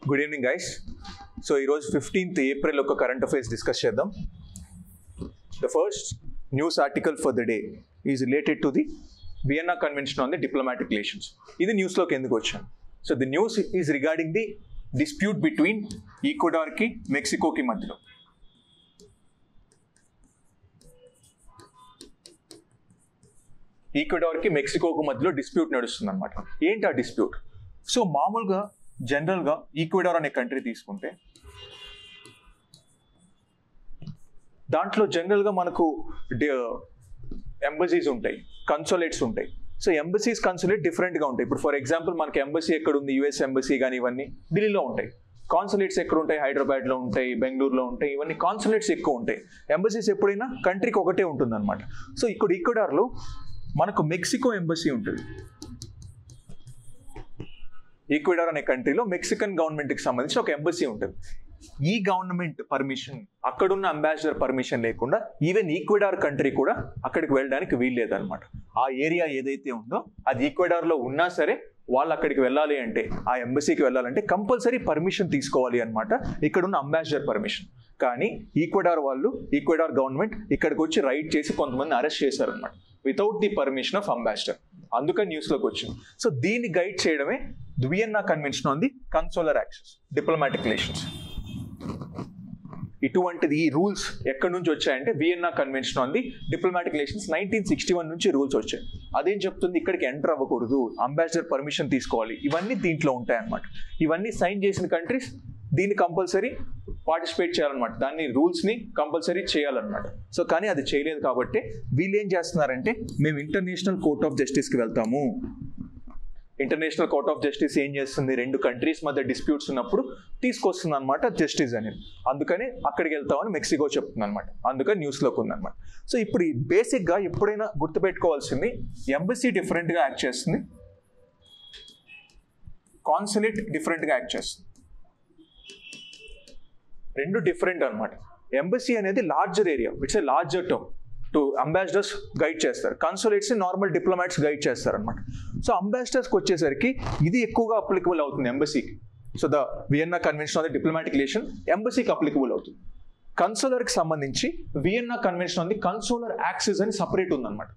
Good evening, guys. So, ఈ రోజు 15th April ఒక కరెంట్ అఫైర్స్ డిస్కస్ చేద్దాం. The first news article for the day is related to the Vienna Convention on the Diplomatic Relations. ఇది న్యూస్లోకి ఎందుకు వచ్చాను? So the news is regarding the dispute between ఈక్వెడార్కి మెక్సికోకి మధ్యలో. ఈక్వెడార్కి మెక్సికోకు మధ్యలో డిస్ప్యూట్ నడుస్తుంది అనమాట. ఏంటి ఆ డిస్ప్యూట్? సో మామూలుగా జనరల్గా ఈక్వెడార్ అనే కంట్రీ తీసుకుంటే దాంట్లో జనరల్గా మనకు ఎంబసీస్ ఉంటాయి, కన్సులేట్స్ ఉంటాయి. సో ఎంబసీస్ కన్సులేట్ డిఫరెంట్గా ఉంటాయి. ఇప్పుడు ఫర్ ఎగ్జాంపుల్ మనకి ఎంబసీ ఎక్కడ ఉంది, యుఎస్ ఎంబసీ కానీ ఇవన్నీ ఢిల్లీలో ఉంటాయి. కాన్సులేట్స్ ఎక్కడ ఉంటాయి, హైదరాబాద్లో ఉంటాయి, బెంగళూరులో ఉంటాయి. ఇవన్నీ కాన్సులేట్స్ ఎక్కువ ఉంటాయి. ఎంబసీస్ ఎప్పుడైనా కంట్రీకి ఒకటే ఉంటుంది అనమాట. సో ఇక్కడ ఈక్వెడార్లో మనకు మెక్సికో ఎంబసీ ఉంటుంది. ఈక్వెడార్ అనే కంట్రీలో మెక్సికన్ గవర్నమెంట్కి సంబంధించి ఒక ఎంబసీ ఉంటుంది. ఈ గవర్నమెంట్ పర్మిషన్, అక్కడున్న అంబాసిడర్ పర్మిషన్ లేకుండా ఈవెన్ ఈక్వెడార్ కంట్రీ కూడా అక్కడికి వెళ్ళడానికి వీల్లేదన్నమాట. ఆ ఏరియా ఏదైతే ఉందో అది ఈక్వెడార్లో ఉన్నా సరే వాళ్ళు అక్కడికి వెళ్ళాలి అంటే, ఆ ఎంబసీకి వెళ్ళాలంటే కంపల్సరీ పర్మిషన్ తీసుకోవాలి అనమాట, ఇక్కడున్న అంబాసిడర్ పర్మిషన్. కానీ ఈక్వెడార్ గవర్నమెంట్ ఇక్కడికి వచ్చి రైడ్ చేసి కొంతమంది అరెస్ట్ చేశారనమాట without the permission of ambassador. అందుకని న్యూస్లోకి వచ్చింది. సో దీన్ని గైడ్ చేయడమే Vienna convention on the consular access, diplomatic relations. ఇటువంటిది ఈ రూల్స్ ఎక్కడి నుంచి వచ్చాయంటే Vienna convention on the diplomatic relations 1961 నుంచి రూల్స్ వచ్చాయి. అదేం చెప్తుంది, ఇక్కడికి ఎంటర్ అవ్వకూడదు, అంబాసిడర్ పర్మిషన్ తీసుకోవాలి, ఇవన్నీ దీంట్లో ఉంటాయన్నమాట. ఇవన్నీ సైన్ చేసిన కంట్రీస్ దీన్ని కంపల్సరీ పార్టిసిపేట్ చేయాలన్నమాట, దాన్ని రూల్స్ని కంపల్సరీ చేయాలన్నమాట. సో కానీ అది చేయలేదు కాబట్టి వీళ్ళు ఏం చేస్తున్నారంటే, మేము ఇంటర్నేషనల్ కోర్ట్ ఆఫ్ జస్టిస్కి వెళ్తాము. ఇంటర్నేషనల్ కోర్ట్ ఆఫ్ జస్టిస్ ఏం చేస్తుంది, రెండు కంట్రీస్ మధ్య డిస్ప్యూట్స్ ఉన్నప్పుడు తీసుకొస్తుంది అనమాట జస్టిస్ అనేది. అందుకని అక్కడికి వెళ్తామని మెక్సికో చెప్తుంది అనమాట. అందుకని న్యూస్లోకి ఉందన్నమాట. సో ఇప్పుడు బేసిక్గా ఎప్పుడైనా గుర్తుపెట్టుకోవాల్సింది, ఎంబసీ డిఫరెంట్గా యాక్ట్ చేస్తుంది, కాన్సులేట్ డిఫరెంట్గా యాక్ట్ చేస్తుంది. రెండు డిఫరెంట్ అనమాట. ఎంబసీ అనేది larger area, it's a larger term. To ambassadors guide చేస్తారు, కన్సులేట్స్ నార్మల్ డిప్లొమాట్స్ గైడ్ చేస్తారు అనమాట. సో అంబాసిడర్స్కి వచ్చేసరికి ఇది ఎక్కువగా అప్లికబుల్ అవుతుంది ఎంబసీకి. So the Vienna convention on the diplomatic relation ఎంబసీకి అప్లికబుల్ అవుతుంది. కన్సులర్కి సంబంధించి Vienna convention on the consular access అని సపరేట్ ఉందన్నమాట.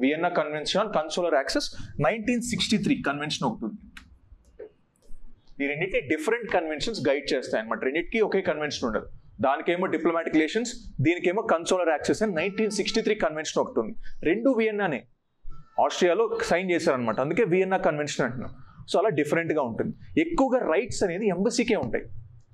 Vienna convention on consular access 1963 convention ఒకటి ఉంది. ఈ రెండింటి డిఫరెంట్ కన్వెన్షన్స్ గైడ్ చేస్తాయి అనమాట. రెండింటికి ఒకే కన్వెన్షన్ ఉండదు. దానికేమో డిప్లొమాటిక్ రిలేషన్స్, దీనికేమో కన్సులర్ యాక్సెస్ అని 1963 కన్వెన్షన్ ఒకటి ఉంది. రెండు వియన్నానే ఆస్ట్రియాలో సైన్ చేశారనమాట, అందుకే వియన్నా కన్వెన్షన్ అంటున్నాం. సో అలా డిఫరెంట్గా ఉంటుంది. ఎక్కువగా రైట్స్ అనేది ఎంబసీకే ఉంటాయి,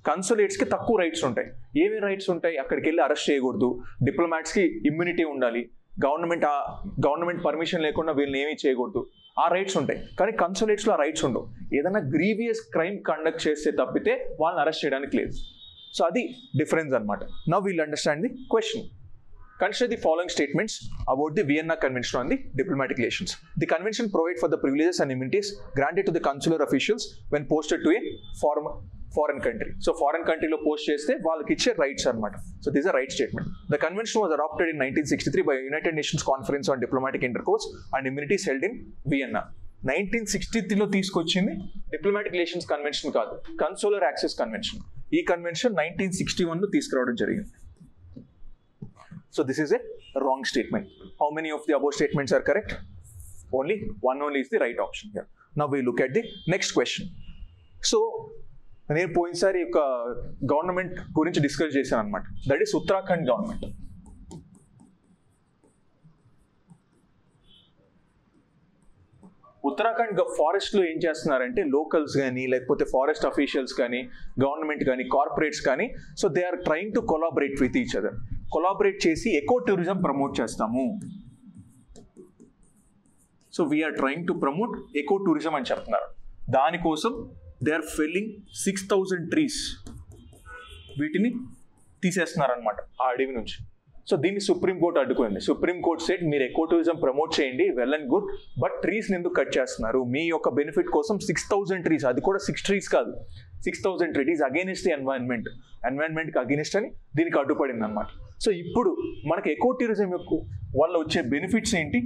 కన్సులేట్స్కి తక్కువ రైట్స్ ఉంటాయి. ఏమి రైట్స్ ఉంటాయి, అక్కడికి వెళ్ళి అరెస్ట్ చేయకూడదు, డిప్లొమాట్స్కి ఇమ్యూనిటీ ఉండాలి, గవర్నమెంట్ పర్మిషన్ లేకుండా వీళ్ళని ఏమీ చేయకూడదు, ఆ రైట్స్ ఉంటాయి. కానీ కన్సులేట్స్లో ఆ రైట్స్ ఉండవు. ఏదైనా గ్రీవియస్ క్రైమ్ కండక్ట్ చేస్తే తప్పితే వాళ్ళని అరెస్ట్ చేయడానికి లేదు. సో అది డిఫరెన్స్ అనమాట. Now we'll understand the question. Consider the following statements about the Vienna Convention on the Diplomatic Relations. The convention provides for the privileges and immunities granted to the consular officials when posted to a foreign country. So foreign country lo post cheste vallaki iche rights anamata. So this is a right statement. The convention was adopted in 1963 by United Nations Conference on Diplomatic Intercourse and Immunities held in Vienna. 1963 లో తీసుకొచ్చింది diplomatic relations convention కాదు, కన్సులర్ access convention. ఈ convention 1961 లో తీసుకురావడం జరిగింది. So this is a wrong statement. How many of the above statements are correct? Only one is the right option here. Now we look at the next question. So నేను పోయినసారి ఒక government గురించి discuss చేశాను అనమాట, that is Uttarakhand government. Uttarakhand ఫారెస్ట్లో ఏం చేస్తున్నారంటే locals కానీ లేకపోతే ఫారెస్ట్ అఫీషియల్స్ కానీ గవర్నమెంట్ కానీ కార్పొరేట్స్ కానీ, so they are trying to collaborate with each other. Collaborate చేసి ఎకో టూరిజం ప్రమోట్ చేస్తాము. So we're trying to promote eco tourism అని చెప్తున్నారు. దానికోసం దే ఆర్ ఫెల్లింగ్ 6,000 ట్రీస్, వీటిని తీసేస్తున్నారు అనమాట ఆ అడవి నుంచి. సో దీన్ని సుప్రీంకోర్టు అడ్డుకుంది. సుప్రీంకోర్టు సెడ్ మీరు ఎకో టూరిజం ప్రమోట్ చేయండి, వెల్ అండ్ గుడ్, బట్ ట్రీస్ని ఎందుకు కట్ చేస్తున్నారు? మీ యొక్క బెనిఫిట్ కోసం 6,000 ట్రీస్, అది కూడా 6 ట్రీస్ కాదు, 6,000 ట్రీస్ అగెయిన్స్ట్ ది ఎన్వైరన్మెంట్కి అగెయిన్స్ట్ అని దీనికి అడ్డుపడింది అనమాట. సో ఇప్పుడు మనకి ఎకో టూరిజం యొక్క వల్ల వచ్చే బెనిఫిట్స్ ఏంటి?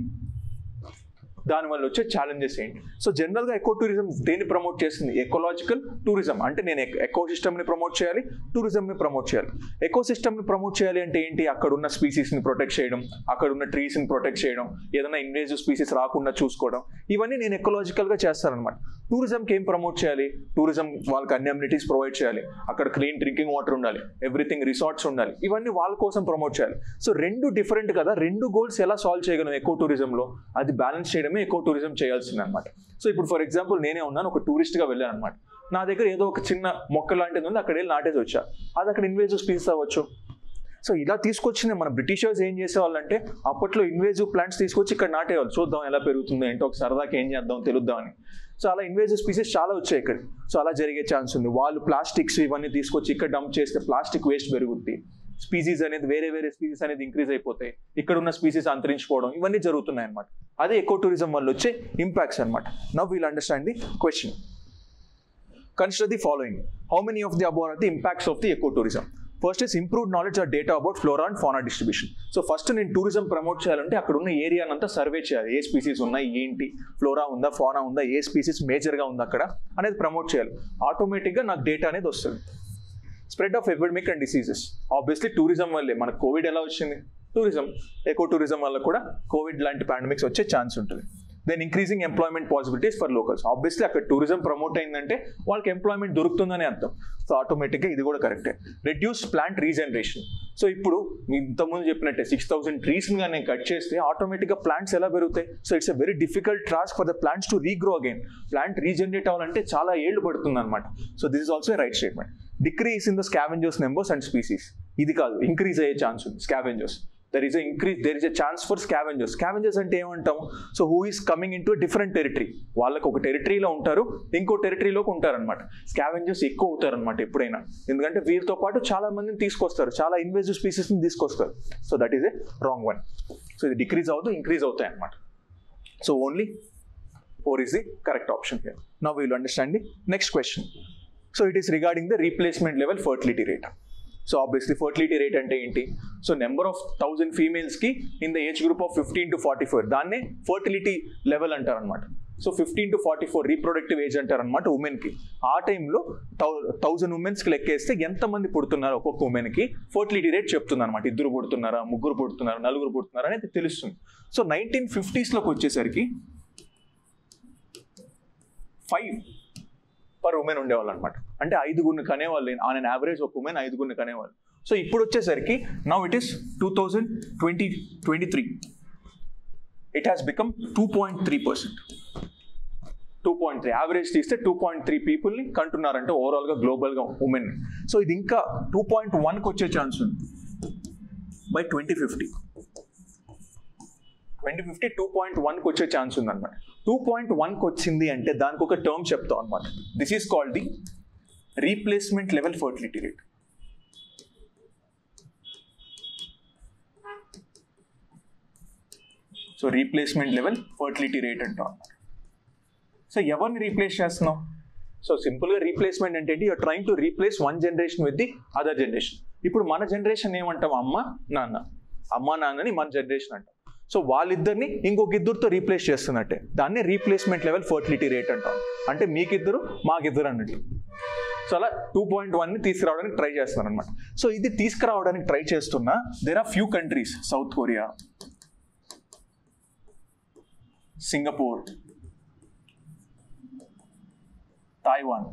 దానివల్ల వచ్చే ఛాలెంజెస్ ఏంటి. సో జనరల్గా ఎకో టూరిజం దేన్ని ప్రమోట్ చేస్తుంది? Ecological tourism. అంటే నేను ఎకో సిస్టమ్ని ప్రమోట్ చేయాలి, టూరిజంని ప్రమోట్ చేయాలి. ఎకో సిస్టమ్ని ప్రమోట్ చేయాలి అంటే ఏంటి? అక్కడ ఉన్న స్పీసీస్ని ప్రొటెక్ట్ చేయడం, అక్కడ ఉన్న ట్రీస్ని ప్రొటెక్ట్ చేయడం, ఏదైనా ఇన్వేజివ్ స్పీసీస్ రాకుండా చూసుకోవడం, ఇవన్నీ నేను ఎకలాజికల్గా చేస్తానన్నమాట. టూరిజంకి ఏం ప్రమోట్ చేయాలి? టూరిజం వాళ్ళకి అన్ని అమ్యూనిటీస్ ప్రొవైడ్ చేయాలి, అక్కడ క్లీన్ డ్రింకింగ్ వాటర్ ఉండాలి, ఎవ్రీథింగ్ రిసార్ట్స్ ఉండాలి, ఇవన్నీ వాళ్ళ కోసం ప్రమోట్ చేయాలి. సో రెండు డిఫరెంట్ కదా, రెండు గోల్స్ ఎలా సాల్వ్ చేయగలం ఎకో టూరిజంలో? అది బ్యాలెన్స్ చేయడమే ఎకో టూరిజం చేయాల్సింది అనమాట. సో ఇప్పుడు ఫర్ ఎగ్జాంపుల్ నేనే ఉన్నాను, ఒక టూరిస్ట్గా వెళ్ళాను అనమాట. నా దగ్గర ఏదో ఒక చిన్న మొక్క లాంటిది ఉంది, అక్కడ వెళ్ళి నాటేసి వచ్చా, అది అక్కడ ఇన్వేజివ్ స్పీసీస్ అవ్వచ్చు. సో ఇలా తీసుకొచ్చిన మన బ్రిటిషర్స్ ఏం చేసేవాళ్ళంటే అప్పట్లో ఇన్వేజివ్ ప్లాంట్స్ తీసుకొచ్చి ఇక్కడ నాటేవాళ్ళు, చూద్దాం ఎలా పెరుగుతుందో ఏంటో, ఒక సరదాకి ఏం చేద్దాం తెలుద్దామని. సో అలా ఇన్వేజివ్ స్పీసీస్ చాలా వచ్చాయి ఇక్కడ. సో అలా జరిగే ఛాన్స్ ఉంది. వాళ్ళు ప్లాస్టిక్స్ ఇవన్నీ తీసుకొచ్చి ఇక్కడ డంప్ చేస్తే ప్లాస్టిక్ వేస్ట్ పెరుగుద్ది, స్పీసీస్ అనేది వేరే స్పీసీస్ అనేది ఇంక్రీజ్ అయిపోతాయి, ఇక్కడ ఉన్న స్పీసీస్ అంతరించిపోవడం, ఇవన్నీ జరుగుతున్నాయి అనమాట. అదే ఎకో టూరిజం వల్ల వచ్చే ఇంపాక్ట్స్ అనమాట. Now we'll understand the question. Consider the following. How many of the above are the impacts of the eco tourism? First is improved knowledge or data about flora and fauna distribution. So first నేను tourism promote చేయాలంటే అక్కడ ఉన్న ఏరియానంతా survey చేయాలి. ఏ species ఉన్నాయి, ఏంటి, flora ఉందా, fauna ఉందా, ఏ species మేజర్గా ఉందా అక్కడ అనేది ప్రమోట్ చేయాలి. ఆటోమేటిక్గా నాకు డేటా అనేది వస్తుంది. Spread of epidemic and diseases. Obviously tourism వల్లే మనకు కోవిడ్ ఎలా వచ్చింది? టూరిజం. ఎకో టూరిజం వల్ల కూడా కోవిడ్ లాంటి పాండమిక్స్ వచ్చే ఛాన్స్ ఉంటుంది. Then increasing employment possibilities for locals. Obviously అక్కడ టూరిజం ప్రమోట్ అయిందంటే వాళ్ళకి ఎంప్లాయ్మెంట్ దొరుకుతుందని అర్థం. సో ఆటోమేటిక్గా ఇది కూడా కరెక్టే. Reduce plant regeneration. సో ఇప్పుడు ఇంతకుముందు చెప్పినట్టే 6000 ట్రీస్ని కానీ నేను కట్ చేస్తే ఆటోమేటిక్గా ప్లాంట్స్ ఎలా పెరుగుతాయి? So it's a very difficult task for the plants to regrow again. Plant regenerate అవ్వాలంటే చాలా ఏళ్ళు పడుతుంది అనమాట. So this is also right statement. Decrease in the scavengers numbers and species. ఇది కాదు, ఇంక్రీజ్ అయ్యే ఛాన్స్ ఉంది. Scavengers, there is a chance for scavengers. Scavengers అంటే ఏమంటాం? So who is coming in to different territory. వాళ్ళకి ఒక టెరిటరీలో ఉంటారు, ఇంకో టెరిటరీలోకి ఉంటారనమాట. స్కావెంజర్స్ ఎక్కువ అవుతారు అనమాట ఎప్పుడైనా, ఎందుకంటే వీరితో పాటు చాలా మందిని తీసుకొస్తారు, చాలా ఇన్వేజివ్ స్పీసీస్ని తీసుకొస్తారు. So that is a wrong one. So ఇది డిక్రీజ్ అవుతూ ఇంక్రీజ్ అవుతాయి అనమాట. So only 4 is the correct option here. Now we will understand the next question. So it is regarding the replacement level fertility rate. So obviously fertility rate ante enti? So number of 1000 females ki in the age group of 15 to 44 danne fertility level antaru anamata. So 15 to 44 reproductive age antaru anamata women ki. Aa time lo 1000 women ki lekkeste enta mandi pudutunnaru okokka women ki fertility rate cheptundi anamata. Iddaru pudutunnara, mugguru pudutunnara, naluguru pudutunnara anedi telustundi. So 1950s loki vachesariki 5 per women ఉండేవాళ్ళు అనమాట. అంటే 5 కనేవాళ్ళు. On an average ఒక women 5 కనేవాళ్ళు. So ఇప్పుడు వచ్చేసరికి now it is 2023 it has become 2.3%. 2.3 average తీస్తే 2.3 పీపుల్ని కంటున్నారంటే ఓవరాల్గా గ్లోబల్గా women. So ఇది ఇంకా 2.1కి వచ్చే ఛాన్స్ ఉంది బై 2050. 2.1కి వచ్చే ఛాన్స్ ఉందన్నమాట. 2.1కి వచ్చింది అంటే దానికి ఒక టర్మ్ చెప్తాం అనమాట. This is called the replacement level fertility rate. So replacement level fertility rate అంటాం అనమాట. సో ఎవరిని రీప్లేస్ చేస్తున్నాం? సో సింపుల్గా రీప్లేస్మెంట్ అంటే you're trying to replace one generation with the other generation. ఇప్పుడు మన జనరేషన్ ఏమంటాం? అమ్మ నాన్నని మన జనరేషన్ అంటాం. సో వాళ్ళిద్దరిని ఇంకొక ఇద్దరితో రీప్లేస్ చేస్తున్నట్టే. దాన్ని రీప్లేస్మెంట్ లెవెల్ ఫర్టిలిటీ రేట్ అంటాం. అంటే మీకిద్దరు మాకిద్దరు అన్నట్టు. సో అలా 2.1ని తీసుకురావడానికి ట్రై చేస్తున్నారు అనమాట. సో ఇది తీసుకురావడానికి ట్రై చేస్తున్న there are few countries. South Korea, Singapore, Taiwan.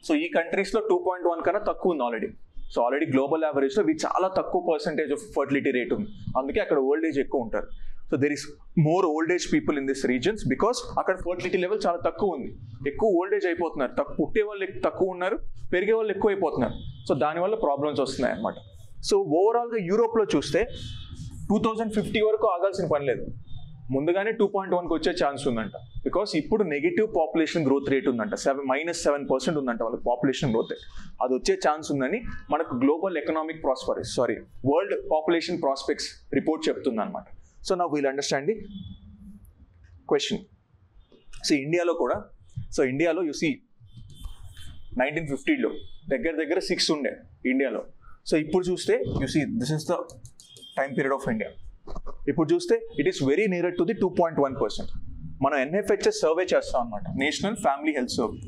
So ఈ కంట్రీస్లో 2.1 కన్నా తక్కువ ఉంది ఆల్రెడీ. సో ఆల్రెడీ గ్లోబల్ యావరేజ్లో ఇవి చాలా తక్కువ పర్సెంటేజ్ ఆఫ్ ఫర్టిలిటీ రేట్ ఉంది. అందుకే అక్కడ ఓల్డ్ ఏజ్ ఎక్కువ ఉంటారు. So there is more old age people in this reasons because అక్కడ ఫర్టిలిటీ లెవెల్ చాలా తక్కువ ఉంది. ఎక్కువ ఓల్డ్ ఏజ్ అయిపోతున్నారు, పుట్టే వాళ్ళు తక్కువ ఉన్నారు, పెరిగే వాళ్ళు ఎక్కువ అయిపోతున్నారు. సో దానివల్ల ప్రాబ్లమ్స్ వస్తున్నాయి అన్నమాట. సో ఓవరాల్గా యూరోప్లో చూస్తే 2050 వరకు ఆగాల్సిన పని లేదు, ముందుగానే 2.1కి వచ్చే ఛాన్స్ ఉందంట. బికాస్ ఇప్పుడు నెగిటివ్ పాపులేషన్ గ్రోత్ రేట్ ఉందంట, -7% ఉందంట వాళ్ళకి పాపులేషన్ గ్రోత్ రేట్. అది వచ్చే ఛాన్స్ ఉందని మనకు global economic world population prospects report చెప్తుంది అనమాట. So now we'll understand the question. So ఇండియాలో కూడా, సో ఇండియాలో యు సీ 1950లో దగ్గర 6 ఉండే ఇండియాలో. సో ఇప్పుడు చూస్తే you see this is the time period of India. ఇప్పుడు చూస్తే it is very near to the 2.1%. మనం NFHS సర్వే చేస్తాం అనమాట, నేషనల్ ఫ్యామిలీ హెల్త్ సర్వే.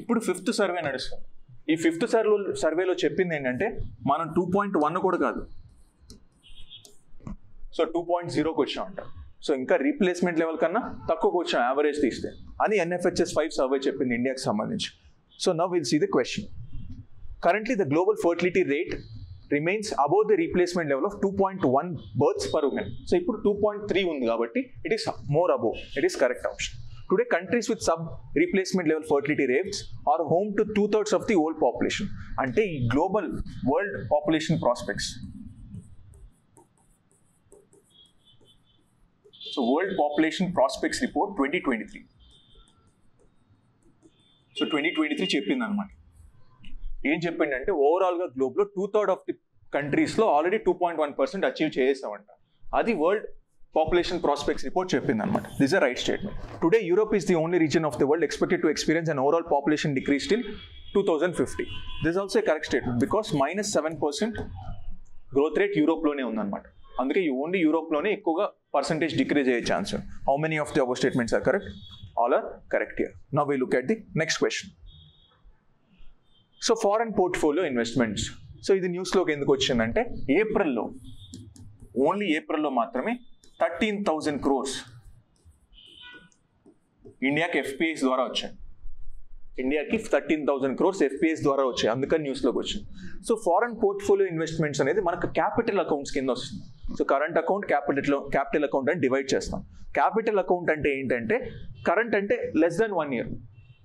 ఇప్పుడు 5th సర్వే నడుస్తుంది. ఈ 5th సర్వేలో చెప్పింది ఏంటంటే మనం 2.1 కూడా కాదు, సో 2.0కి వచ్చామంట. సో ఇంకా రీప్లేస్మెంట్ లెవెల్ కన్నా తక్కువకి వచ్చాం యావరేజ్ తీస్తే అని NFHS 5 సర్వే చెప్పింది ఇండియాకి సంబంధించి. So now will see the question. Currently the global fertility rate remains above the replacement level of 2.1 births per woman. So ఇప్పుడు 2.3 ఉంది కాబట్టి it is more above. It is correct option. Today countries with sub replacement level fertility rates are home to 2/3 of the world population. అంటే ఈ global world population prospects. So world population prospects report 2023. So 2023 చెప్పింది అనమాట. ఏం చెప్పిందంటే ఓవరాల్గా గ్లోబ్లో 2/3 of the కంట్రీస్లో already 2.1% achieve చేసేసామంట. అది వరల్డ్ పాపులేషన్ ప్రాస్పెక్ట్స్ రిపోర్ట్ చెప్పింది అనమాట. This are right statement. Today Europe is the only region of the world expected to experience and overall population decrease till 2050. This also a correct statement because -7% growth rate యూరోప్లోనే ఉందన్నమాట. అందుకే only యూరోప్లోనే ఎక్కువగా percentage decrease అయ్యే chance. How many of the above statements are correct? All are correct here. Now we look at the next question. So foreign portfolio investments. So ఇది న్యూస్లోకి ఎందుకు వచ్చిందంటే ఏప్రిల్లో, ఓన్లీ ఏప్రిల్లో మాత్రమే 13,000 crores ఇండియాకి FPIs ద్వారా వచ్చాయి. ఇండియాకి 13,000 crores FPIs ద్వారా వచ్చాయి, అందుకని న్యూస్లోకి వచ్చింది. సో ఫారెన్ పోర్ట్ఫోలియో ఇన్వెస్ట్మెంట్స్ అనేది మనకు క్యాపిటల్ అకౌంట్స్ కింద వస్తుంది. So current account, capital account అని డివైడ్ చేస్తాం. క్యాపిటల్ అకౌంట్ అంటే ఏంటంటే కరెంట్ అంటే less than 1 year,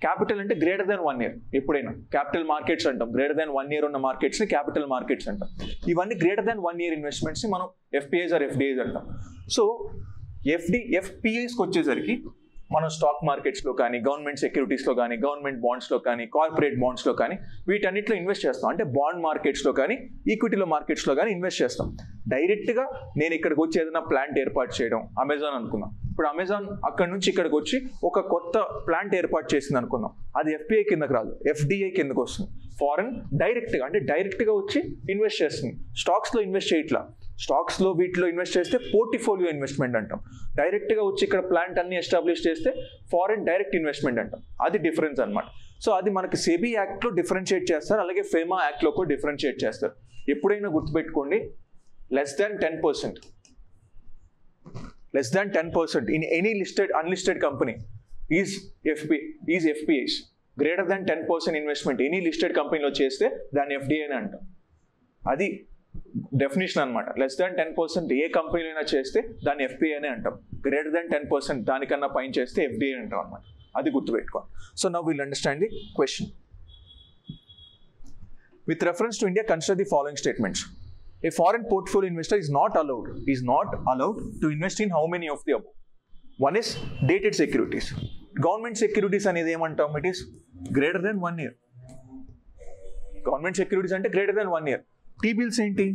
క్యాపిటల్ అంటే గ్రేటర్ దెన్ 1 year. ఎప్పుడైనా క్యాపిటల్ మార్కెట్స్ అంటాం, గ్రేటర్ దెన్ 1 year ఉన్న మార్కెట్స్ని క్యాపిటల్ మార్కెట్స్ అంటాం. ఇవన్నీ గ్రేటర్ దెన్ 1 year ఇన్వెస్ట్మెంట్స్ని మనం FPIs ఆర్ FDIs అంటాం. సో FPIస్కి వచ్చేసరికి మనం స్టాక్ మార్కెట్స్లో కానీ, గవర్నమెంట్ సెక్యూరిటీస్లో కానీ, గవర్నమెంట్ బాండ్స్లో కానీ, కార్పొరేట్ బాండ్స్లో కానీ వీటన్నిటిలో ఇన్వెస్ట్ చేస్తాం. అంటే బాండ్ మార్కెట్స్లో కానీ, ఈక్విటీలో మార్కెట్స్లో కానీ ఇన్వెస్ట్ చేస్తాం. డైరెక్ట్గా నేను ఇక్కడికి వచ్చి ఏదైనా ప్లాంట్ ఏర్పాటు చేయడం, అమెజాన్ అనుకుందాం. ఇప్పుడు అమెజాన్ అక్కడ నుంచి ఇక్కడికి వచ్చి ఒక కొత్త ప్లాంట్ ఏర్పాటు చేసింది అనుకుందాం. అది FPI కిందకు రాదు, FDI కిందకు వస్తుంది. ఫారెన్ డైరెక్ట్గా అంటే డైరెక్ట్గా వచ్చి ఇన్వెస్ట్ చేస్తుంది. స్టాక్స్లో ఇన్వెస్ట్ చేయట్లా, స్టాక్స్లో వీటిలో ఇన్వెస్ట్ చేస్తే పోర్ట్ఫోలియో ఇన్వెస్ట్మెంట్ అంటాం. డైరెక్ట్గా వచ్చి ఇక్కడ ప్లాంట్ అన్ని ఎస్టాబ్లిష్ చేస్తే ఫారెన్ డైరెక్ట్ ఇన్వెస్ట్మెంట్ అంటాం. అది డిఫరెన్స్ అనమాట. సో అది మనకి సెబీ యాక్ట్లో డిఫరెన్షియేట్ చేస్తారు, అలాగే ఫేమా యాక్ట్లో కూడా డిఫరెన్షియేట్ చేస్తారు. ఎప్పుడైనా గుర్తుపెట్టుకోండి, less than 10% in any listed unlisted company is FPIs. Greater than 10% investment any listed కంపెనీలో చేస్తే దాన్ని FDI అని అంటాం. అది డెఫినేషన్ అనమాట. less than 10% ఏ కంపెనీలో అయినా చేస్తే దాన్ని FPI అనే అంటాం. గ్రేటర్ దెన్ 10% దానికన్నా పైన చేస్తే FDI అంటాం అనమాట. అది గుర్తుపెట్టుకోండి. So now will understand the question. With reference to India consider the following statements. A foreign portfolio investor is not allowed to invest in how many of the above? One is dated securities. Government securities అనేది ఏమంటాం? It is greater than 1 year. Government securities అంటే greater than 1 year. T-bills ఏంటి?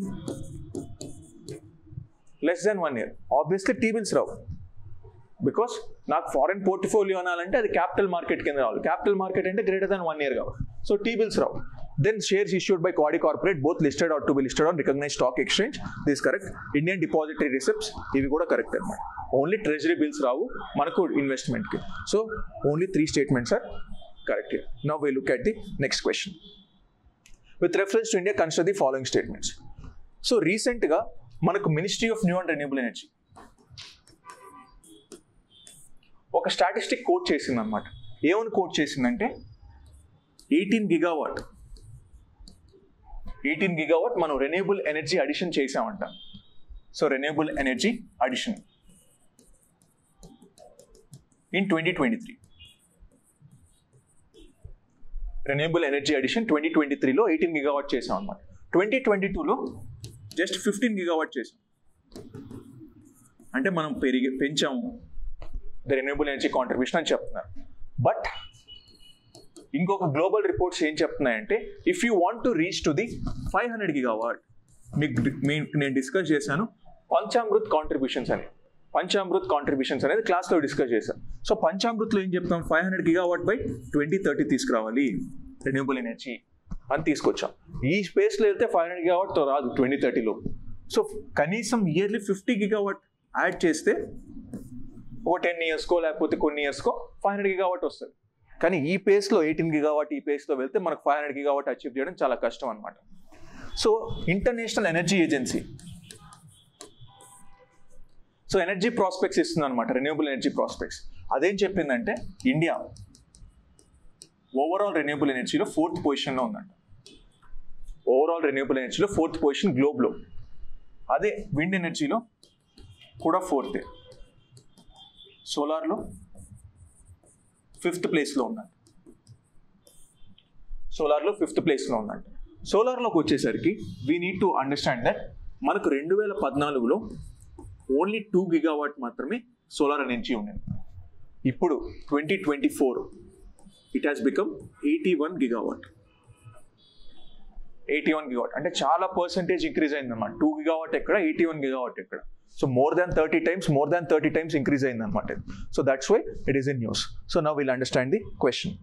Less than 1 year. Obviously T-bills Rao. Because నాకు foreign portfolio అనాలంటే అది capital market కింద రావాలి. Capital market అంటే greater than 1 year కావాలి. So T-bills Rao. Then shares issued by Quadri Corporate, both listed or to be listed on recognized stock exchange. This is correct. Indian depository receipts, ivi kuda correct anamata. Only treasury bills ravu manaku investment ki. So only 3 statements are correct here. Now we look at the next question. With reference to India, consider the following statements. So recent ga manaku Ministry of New and Renewable Energy oka statistic quote chesindi anamata. Emani quote chesindante 18 gigawatt మనం renewable energy addition చేసామంట. So renewable energy addition in 2023. Renewable energy addition 2023లో 18 gigawatt చేసాం అనమాట. 2022లో just 15 gigawatt చేసాం. అంటే మనం పెంచాము the renewable energy contribution అని చెప్తున్నారు. బట్ ఇంకొక గ్లోబల్ రిపోర్ట్స్ ఏం చెప్తున్నాయంటే if you want to reach to the 500 gigawatt, మీకు నేను డిస్కస్ చేశాను పంచామృత్ కాంట్రిబ్యూషన్స్ అని. పంచామృత్ కాంట్రిబ్యూషన్స్ అనేది క్లాస్లో డిస్కస్ చేశాను. సో పంచామృత్లో ఏం చెప్తాం, 500 gigawatt బై 2030 తీసుకురావాలి రెన్యూబుల్ ఎనర్జీ అని తీసుకొచ్చాం. ఈ స్పేస్లో వెళ్తే 500 gigawattతో రాదు 2030లో. సో కనీసం ఇయర్లీ 50 గిగావాట్ యాడ్ చేస్తే ఒక 10 ఇయర్స్కో లేకపోతే కొన్ని ఇయర్స్కో 500 గిగావాట్ వస్తుంది. కానీ ఈ పేస్లో 18 గిగావాట్ ఈ పేస్లో వెళ్తే మనకు 500 గిగావాట్ అచీవ్ చేయడం చాలా కష్టం అనమాట. So international energy agency so energy prospects ఇస్తుంది అనమాట, రెన్యూబుల్ ఎనర్జీ ప్రాస్పెక్ట్స్. అదేం చెప్పిందంటే ఇండియా ఓవరాల్ రెన్యూబుల్ ఎనర్జీలో 4th పొజిషన్లో ఉందంట. ఓవరాల్ రెన్యూబుల్ ఎనర్జీలో 4th పొజిషన్ గ్లోబ్లో. అదే విండ్ ఎనర్జీలో కూడా 4th, సోలార్లో 5th ప్లేస్లో ఉందంట. సోలార్లో 5th ప్లేస్లో ఉందంట. సోలార్లోకి వచ్చేసరికి we need to understand that మనకు 2014లో ఓన్లీ 2 గిగావాట్ మాత్రమే సోలార్ ఎనర్జీ ఉండేది. ఇప్పుడు 2024 it has become 81 gigawatt. 81 gigawatt అంటే చాలా పర్సెంటేజ్ ఇంక్రీజ్ అయిందన్నమాట. 2 గిగావాట్ ఎక్కడ, 81 గిగావాట్ ఎక్కడ. So more than 30 times increase అయిందన్నమాట. So that's why it is in news. So now will understand the question.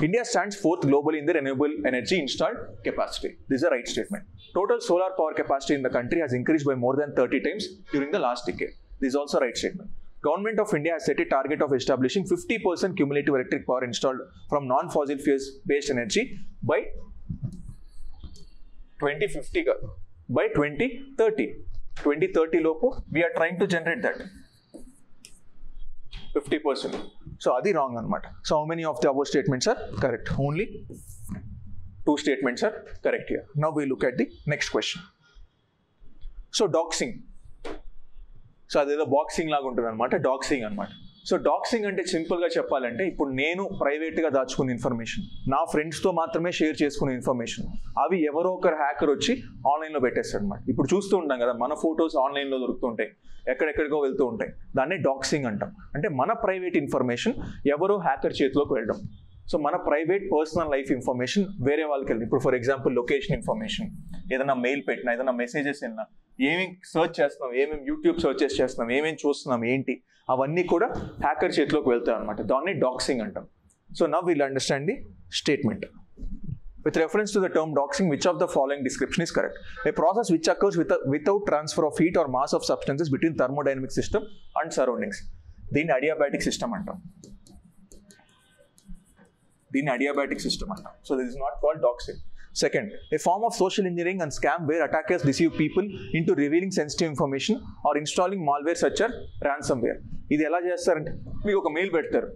India stands 4th globally in the renewable energy installed capacity. This is a right statement. Total solar power capacity in the country has increased by more than 30 times during the last decade. This is also a right statement. Government of India has set a target of establishing 50% cumulative electric power installed from non-fossil fuels based energy by 2050 by 2030. 2030 lopu we are trying to generate that 50%. So adi wrong anamata. So how many of the above statements are correct? Only 2 statements are correct here. Now we look at the next question. So doxing. So అదేదో boxing లాగా ఉంటుంది అనమాట, Daxing అనమాట. So Daxing అంటే సింపుల్గా చెప్పాలంటే ఇప్పుడు నేను ప్రైవేట్గా దాచుకున్న ఇన్ఫర్మేషన్, నా ఫ్రెండ్స్తో మాత్రమే షేర్ చేసుకునే ఇన్ఫర్మేషన్, అవి ఎవరో ఒకరు హ్యాకర్ వచ్చి ఆన్లైన్లో పెట్టేస్తాడు అనమాట. ఇప్పుడు చూస్తూ ఉంటాం కదా, మన ఫొటోస్ ఆన్లైన్లో దొరుకుతుంటాయి, ఎక్కడెక్కడికో వెళ్తూ ఉంటాయి. దాన్నే డాక్సింగ్ అంటాం. అంటే మన ప్రైవేట్ ఇన్ఫర్మేషన్ ఎవరో హ్యాకర్ చేతిలోకి వెళ్ళడం. సో మన ప్రైవేట్ పర్సనల్ లైఫ్ ఇన్ఫర్మేషన్ వేరే వాళ్ళకి వెళ్ళి, ఇప్పుడు ఫర్ ఎగ్జాంపుల్ లొకేషన్ ఇన్ఫర్మేషన్, ఏదైనా మెయిల్ పెట్టినా, ఏదైనా మెసేజెస్ వెళ్ళినా, ఏమేమి సర్చ్ చేస్తున్నాం, ఏమేమి యూట్యూబ్ సర్చెస్ చేస్తున్నాం, ఏమేమి చూస్తున్నాం ఏంటి, అవన్నీ కూడా హ్యాకర్ చేతిలోకి వెళ్తాయి అనమాట. దాన్ని డాక్సింగ్ అంటాం. So now will understand the statement. With reference to the term doxing, which of the following description is correct? A process which occurs without transfer of heat or mass of substances between thermodynamic system and surroundings. దీన్ని adiabatic system అంటాం. దీన్ని adiabatic system అంటాం. So this is not called doxing. Second, a form of social engineering and scam where attackers deceive people into revealing sensitive information or installing malware such as ransomware. ఇది ఎలా చేస్తారంటే, మీకు ఒక mail పెడతారు,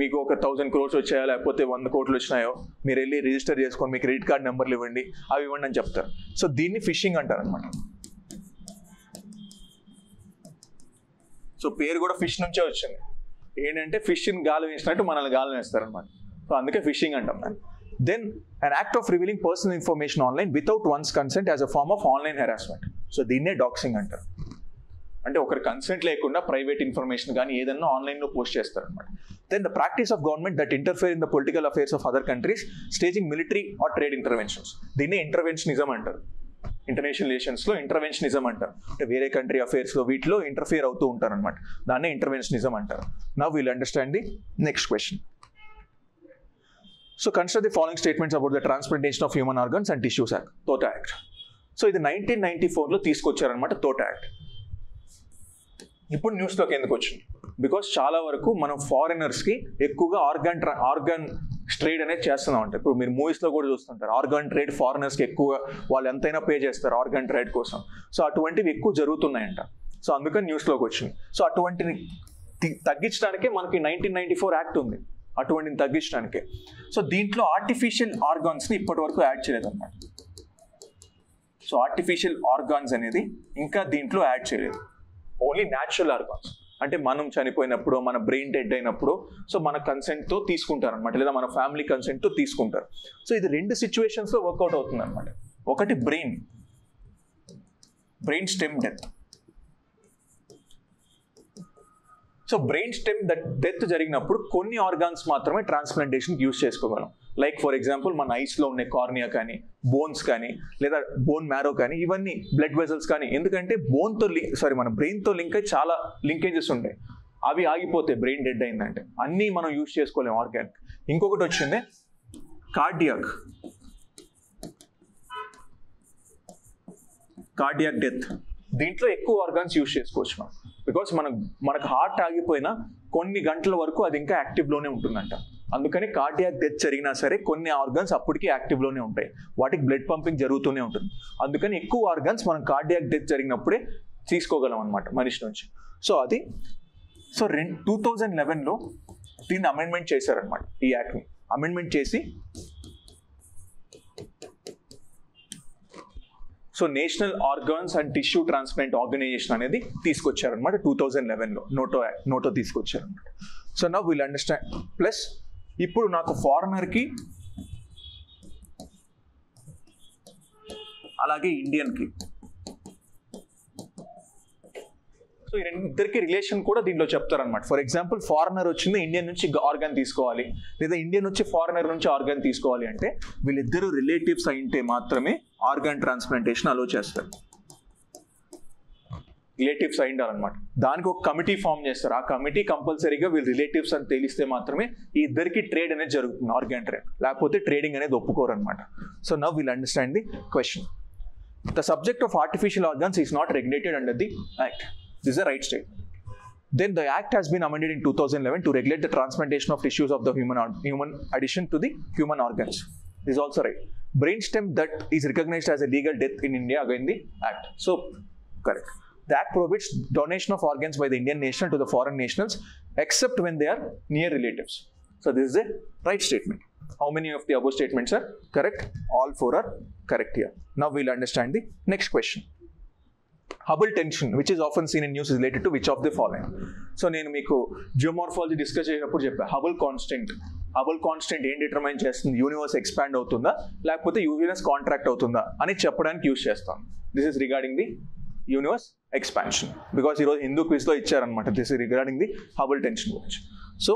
మీకు ఒక 1000 crores వచ్చాయో లేకపోతే 100 కోట్లు వచ్చినాయో, మీరు వెళ్ళి రిజిస్టర్ చేసుకొని మీ క్రెడిట్ కార్డ్ నెంబర్లు ఇవ్వండి, అవి ఇవ్వండి అని చెప్తారు. సో దీన్ని ఫిషింగ్ అంటారు అనమాట. సో పేరు కూడా ఫిష్ నుంచే వచ్చింది. ఏంటంటే ఫిష్ని గాలం వేసినట్టు మనల్ని గాలం వేస్తారు అనమాట. సో అందుకే ఫిషింగ్ అంటాం దాన్ని. Then an act of revealing personal information online without one's consent as a form of online harassment. So దీన్నే డాక్సింగ్ అంటారు. అంటే ఒకరి కన్సెంట్ లేకుండా ప్రైవేట్ ఇన్ఫర్మేషన్ కానీ ఏదన్నా ఆన్లైన్లో పోస్ట్ చేస్తారు అనమాట. Then the practice of government that interfere in the political affairs of other countries staging military or trade interventions. దీన్నే ఇంటర్వెన్షనిజం అంటారు. ఇంటర్నేషనల్ రిలేషన్స్లో ఇంటర్వెన్షనిజం అంటారు. అంటే వేరే కంట్రీ అఫేర్స్లో వీటిలో ఇంటర్ఫియర్ అవుతూ ఉంటారు అనమాట. దాన్నే ఇంటర్వెన్షనిజం అంటారు. Now will understand the next question. So consider the following statements about the Transplantation of Human Organs and Tissues Act, TOTA Act. So ఇది 1994లో తీసుకొచ్చారనమాట TOTA Act. ఇప్పుడు న్యూస్లోకి ఎందుకు వచ్చింది? బికాస్ చాలా వరకు మనం ఫారినర్స్కి ఎక్కువగా ఆర్గాన్ ట్రేడ్ అనేది చేస్తున్నాం అంటే, ఇప్పుడు మీరు మూవీస్లో కూడా చూస్తుంటారు, ఆర్గాన్ ట్రేడ్ ఫారినర్స్కి ఎక్కువగా వాళ్ళు ఎంతైనా పే చేస్తారు ఆర్గాన్ ట్రేడ్ కోసం. సో అటువంటివి ఎక్కువ జరుగుతున్నాయంట. సో అందుకని న్యూస్లోకి వచ్చింది. సో అటువంటిని తగ్గించడానికే మనకి 1994 యాక్ట్ ఉంది, అటువంటిని తగ్గించడానికే. సో దీంట్లో ఆర్టిఫిషియల్ ఆర్గాన్స్ని ఇప్పటి వరకు యాడ్ చేయలేదన్నమాట. సో ఆర్టిఫిషియల్ ఆర్గాన్స్ అనేది ఇంకా దీంట్లో యాడ్ చేయలేదు. ఓన్లీ న్యాచురల్ ఆర్గాన్స్, అంటే మనం చనిపోయినప్పుడు, మన బ్రెయిన్ డెడ్ అయినప్పుడు, సో మన కన్సెంట్తో తీసుకుంటారు అనమాట, లేదా మన ఫ్యామిలీ కన్సెంట్తో తీసుకుంటారు. సో ఇది 2 సిచ్యువేషన్స్లో వర్కౌట్ అవుతుంది అనమాట. ఒకటి brain stem death. So brain stem death జరిగినప్పుడు కొన్ని ఆర్గాన్స్ మాత్రమే ట్రాన్స్ప్లాంటేషన్కి యూజ్ చేసుకోగలం. లైక్ ఫర్ ఎగ్జాంపుల్ మన ఐస్లో ఉండే కార్నియా కానీ, బోన్స్ కానీ, లేదా బోన్ మ్యారో కానీ, ఇవన్నీ బ్లడ్ వెజల్స్ కానీ. ఎందుకంటే మన బ్రెయిన్తో లింక్ అయి చాలా లింకేజెస్ ఉంటాయి, అవి ఆగిపోతాయి బ్రెయిన్ డెడ్ అయిందంటే. అన్నీ మనం యూజ్ చేసుకోలేము ఆర్గాన్. ఇంకొకటి వచ్చింది కార్డియాక్. Cardiac death. దీంట్లో ఎక్కువ ఆర్గాన్స్ యూజ్ చేసుకోవచ్చు మనం, బికాస్ మనకు హార్ట్ ఆగిపోయినా కొన్ని గంటల వరకు అది ఇంకా యాక్టివ్లోనే ఉంటుందంట. అందుకని కార్డియాక్ డెత్ జరిగినా సరే కొన్ని ఆర్గాన్స్ అప్పటికి యాక్టివ్లోనే ఉంటాయి, వాటికి బ్లడ్ పంపింగ్ జరుగుతూనే ఉంటుంది. అందుకని ఎక్కువ ఆర్గాన్స్ మనం కార్డియాక్ డెత్ జరిగినప్పుడే తీసుకోగలం అనమాట మనిషి నుంచి. సో అది 2011లో దీన్ని అమెండ్మెంట్ చేశారనమాట. ఈ యాక్ట్ని అమెండ్మెంట్ చేసి so national organs and tissue transplant organisation అనేది తీసుకొచ్చారనమాట 2011లో నోటో తీసుకొచ్చారనమాట. So now will understand. Plus ఇప్పుడు నాకు ఫారినర్కి అలాగే ఇండియన్కి, సో ఈ ఇద్దరికి రిలేషన్ కూడా దీంట్లో చెప్తారనమాట. ఫర్ ఎగ్జాంపుల్ ఫారినర్ వచ్చింది ఇండియన్ నుంచి ఆర్గాన్ తీసుకోవాలి, లేదా ఇండియన్ వచ్చి ఫారినర్ నుంచి ఆర్గాన్ తీసుకోవాలి అంటే వీళ్ళిద్దరూ రిలేటివ్స్ అయింటే మాత్రమే ఆర్గాన్ ట్రాన్స్ప్లాంటేషన్ అలో చేస్తారు. రిలేటివ్స్ అయిండాలన్నమాట. దానికి ఒక కమిటీ ఫామ్ చేస్తారు. ఆ కమిటీ కంపల్సరీగా వీళ్ళు రిలేటివ్స్ అని తెలిస్తే మాత్రమే ఈ ఇద్దరికి ట్రేడ్ అనేది జరుగుతుంది, ఆర్గాన్ ట్రేడ్. లేకపోతే ట్రేడింగ్ అనేది ఒప్పుకోరు అనమాట. So now will understand the question. The subject of artificial organs is not regulated under the act. This is a right statement. Then the act has been amended in 2011 to regulate the transplantation of tissues of the human addition to the human organs. This is also right. Brainstem that is recognized as a legal death in India again the act. So correct. The act prohibits donation of organs by the Indian national to the foreign nationals except when they are near relatives. So this is a right statement. How many of the above statements are correct? All four are correct here. Now we'll understand the next question. Hubble tension, which is often seen in news, is related to which of the following? So నేను మీకు geomorphology discuss చేసినప్పుడు చెప్పా, Hubble constant ఏం determine చేస్తుంది? Universe expand అవుతుందా లేకపోతే universe contract అవుతుందా అని చెప్పడానికి యూజ్ చేస్తాం. This is regarding the universe expansion, because ఈరోజు హిందూ క్విజ్లో ఇచ్చారనమాట. This is regarding the Hubble tension గురించి. So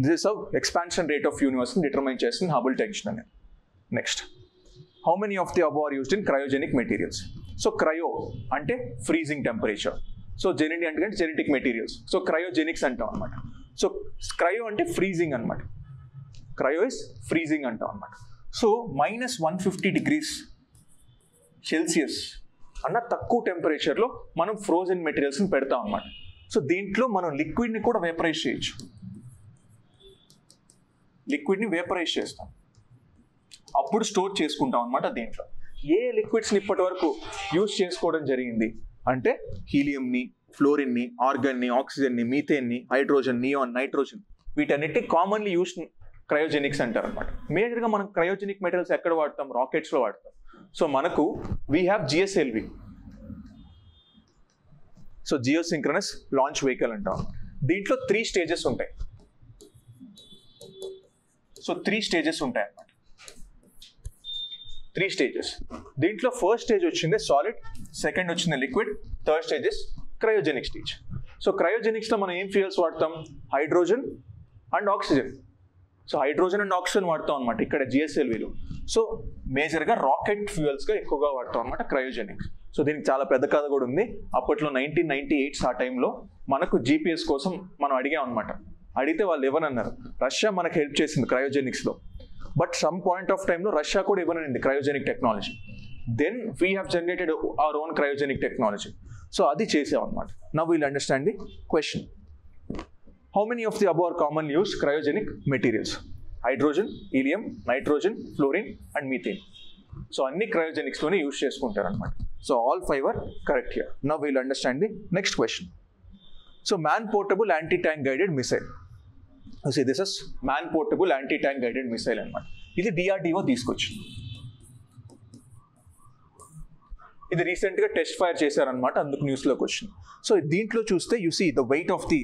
this is how expansion rate of యూనివర్స్ని డిటర్మైన్ చేస్తుంది హబుల్ టెన్షన్ అనేది. Next, how many of the above are used in cryogenic materials? So cryo అంటే freezing temperature, so genetic అంటే genetic materials, so cryogenics అంటాం అనమాట. So cryo అంటే freezing అనమాట. Cryo is freezing అంటాం అనమాట. సో -150 degrees సెల్సియస్ అన్న తక్కువ టెంపరేచర్లో మనం ఫ్రోజన్ మెటీరియల్స్ని పెడతాం అనమాట. సో దీంట్లో మనం లిక్విడ్ని కూడా వేపరైజ్ చేయొచ్చు. లిక్విడ్ని వేపరైజ్ చేస్తాం, అప్పుడు స్టోర్ చేసుకుంటాం అనమాట. దీంట్లో ఏ లిక్విడ్స్ని ఇప్పటి వరకు యూజ్ చేసుకోవడం జరిగింది అంటే హీలియంని, ఫ్లోరిన్ని, ఆర్గన్ని, ఆక్సిజన్ని, మీథేన్ని, హైడ్రోజన్, నియాన్, నైట్రోజన్, వీటన్నిటి కామన్లీ యూజ్ క్రయోజెనిక్స్ అంటారు అనమాట. మేజర్గా మనం క్రయోజెనిక్ మెటీరియల్స్ ఎక్కడ వాడతాం? రాకెట్స్లో వాడతాం. సో మనకు we have GSLV, so geosynchronous launch vehicle అంటాం. దీంట్లో 3 స్టేజెస్ ఉంటాయి. సో 3 స్టేజెస్ ఉంటాయి అన్నమాట. 3 స్టేజెస్. దీంట్లో ఫస్ట్ స్టేజ్ వచ్చింది సాలిడ్, సెకండ్ వచ్చింది liquid, third stage is cryogenic stage. So క్రయోజెనిక్స్లో మనం ఏం ఫ్యూయల్స్ వాడతాం? Hydrogen and oxygen. So hydrogen and oxygen వాడతాం అనమాట ఇక్కడ GSLVలో. సో మేజర్గా రాకెట్ ఫ్యూయల్స్గా ఎక్కువగా వాడతాం అనమాట క్రయోజెనిక్స్. సో దీనికి చాలా పెద్ద కథ కూడా ఉంది. అప్పట్లో 1998 ఆ టైంలో మనకు GPS కోసం మనం అడిగాం అనమాట. అడిగితే వాళ్ళు ఇవ్వనన్నారు. రష్యా మనకు హెల్ప్ చేసింది క్రయోజెనిక్స్లో. బట్ సమ్ పాయింట్ ఆఫ్ టైంలో రష్యా కూడా ఇవ్వనండి cryogenic technology. Then we have generated our own cryogenic technology. So అది చేసాం అనమాట. Now will understand the question. How many of the above are common use cryogenic materials? Hydrogen, helium, nitrogen, fluorine and methane. So అన్ని క్రయోజెనిక్స్లోనే use చేసుకుంటారు అనమాట. So all 5 are correct here. Now we'll understand the next question. So man portable anti-tank guided missile. See, this is man portable anti-tank guided missile అన్నమాట. ఇది DRDO తీసుకొచ్చింది. ఇది రీసెంట్గా test fire చేశారనమాట, అందుకు న్యూస్లోకి వచ్చింది. సో దీంట్లో చూస్తే you see the weight of the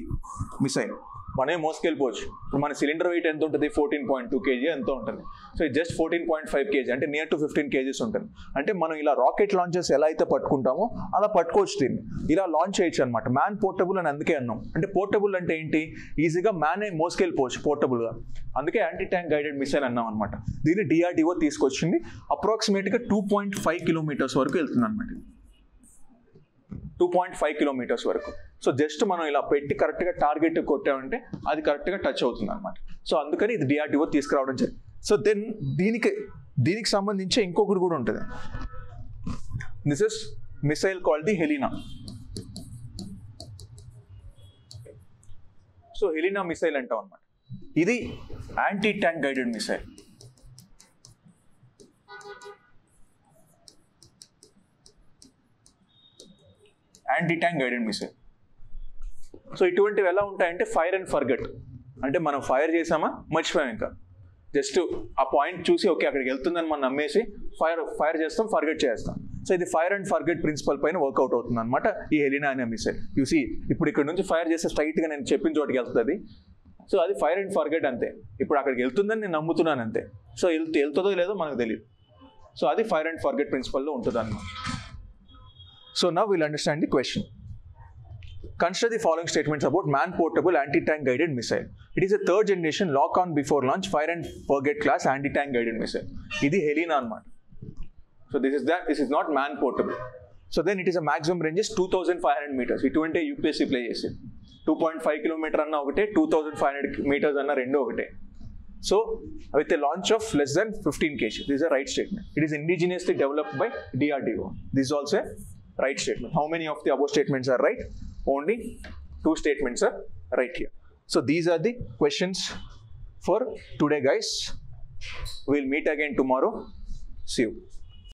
missile. మనమే మోసుకెళ్ళిపోవచ్చు. ఇప్పుడు మన సిలిండర్ వెయిట్ ఎంత ఉంటుంది? 14.2 kg ఎంతో ఉంటుంది. సో ఇది జస్ట్ 14.5 kg, అంటే నియర్ టు 15 kgs ఉంటుంది. అంటే మనం ఇలా రాకెట్ లాంచెస్ ఎలా అయితే పట్టుకుంటామో అలా పట్టుకోవచ్చు, దీన్ని ఇలా లాంచ్ చేయొచ్చు అనమాట. మ్యాన్ పోర్టబుల్ అని అందుకే అన్నాం. అంటే పోర్టబుల్ అంటే ఏంటి? ఈజీగా మ్యానే మోసుకెళ్ళిపోవచ్చు పోర్టబుల్గా, అందుకే యాంటీ ట్యాంక్ గైడెడ్ మిసైల్ అన్నాం అనమాట. దీన్ని DRDO తీసుకొచ్చింది. అప్రాక్సిమేట్గా 2.5 kilometers వరకు వెళ్తుంది అనమాట. 2.5 kilometers వరకు. సో జస్ట్ మనం ఇలా పెట్టి కరెక్ట్గా టార్గెట్ కొట్టామంటే అది కరెక్ట్గా టచ్ అవుతుంది అనమాట. సో అందుకని ఇది DRDO తీసుకురావడం జరిగింది. సో దెన్ దీనికి సంబంధించి ఇంకొకటి కూడా ఉంటుంది. This is missile called the Helena. So Helena missile అంటాం అన్నమాట. ఇది anti tank guided missile. Anti tank guided missile. So ఇటువంటివి ఎలా ఉంటాయంటే ఫైర్ అండ్ ఫర్గెట్. అంటే మనం ఫైర్ చేసామా మర్చిపోయాం, ఇంకా జస్ట్ ఆ పాయింట్ చూసి ఓకే అక్కడికి వెళ్తుందని మనం నమ్మేసి ఫైర్ చేస్తాం, ఫర్గెట్ చేస్తాం. సో ఇది ఫైర్ అండ్ ఫర్గెట్ ప్రిన్సిపల్ పైన వర్కౌట్ అవుతుంది అనమాట ఈ హెలినా అనే మిసైల్. చూసి ఇప్పుడు ఇక్కడ నుంచి ఫైర్ చేస్తే స్ట్రైట్గా నేను చెప్పిన చోటికి వెళ్తుంది. సో అది ఫైర్ అండ్ ఫర్గెట్ అంతే. ఇప్పుడు అక్కడికి వెళ్తుందని నేను నమ్ముతున్నాను అంతే. సో వెళ్తుందో లేదో మనకు తెలియదు. సో అది ఫైర్ అండ్ ఫర్గెట్ ప్రిన్సిపల్లో ఉంటుంది అన్నమాట. So now will understand the question. Consider the following statements about man-portable anti-tank guided missile. It is a third generation lock-on before launch fire and forget class anti-tank guided missile. This is Helena anamata. So this is not man-portable. So then it is a maximum range is 2,500 meters. ఇటువంటి UPSC play చేసి 2.5 kilometer అన్న ఒకటే, 2,500 meters అన్న రెండు ఒకటే. So with a launch of less than 15 kg. This is a right statement. It is indigenously developed by DRDO. This is also a right statement. How many of the above statements are right? Only 2 statements are right here. So these are the questions for today, guys. We'll meet again tomorrow. See you.